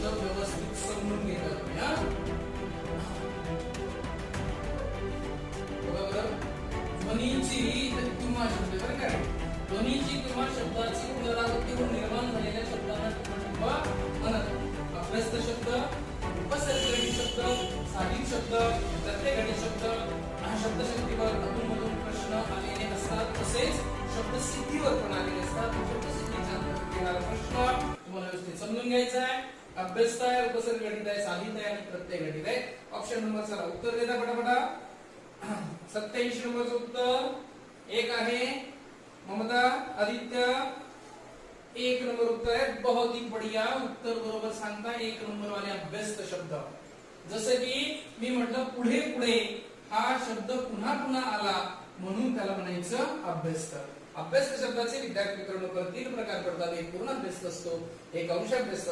शब्द व्यवस्थित समजून घेतला तुम्ही हा. बघा बरं, ध्वनीची किंवा शब्द बरं काय, ध्वनीची किंवा शब्दाची पुनरावृत्ती होऊन निर्माण झालेल्या शब्दांना किंवा म्हणत. अभ्यस्त शब्द, उपसर्गघटित शब्द, साधित शब्द, प्रत्ययघटित शब्द, शब्दशक्तीवर अधूनमधून प्रश्न आलेले असतात. तसेच शब्दसिद्धीवर पण आलेले असतात. शब्दसिद्धीचा अंतर्गत येणारा प्रश्न तुम्हाला व्यवस्थित समजून घ्यायचा आहे. अभ्यस्त आहे, उपसर्गघटित आहे, साधित आहे आणि प्रत्ययघटित आहे. ऑप्शन नंबर चला उत्तर देता पटापटा. 87 नंबरचं उत्तर एक आहे. ममता, आदित्य 1 नंबर उत्तर आहे. बहुत ही बढ़िया उत्तर बरोबर सांगता. 1 नंबर वाले अभ्यस्त शब्द. जसं की मी म्हटलं पुढे पुढे हा शब्द पुन्हा पुन्हा आला म्हणून त्याला म्हणायचं अभ्यस्त. अभ्यस्त शब्दाचे विद्यार्थी मित्रांनो 3 प्रकार पडतात. एक पूर्ण अभ्यस्त असतो, एक अंश अभ्यस्त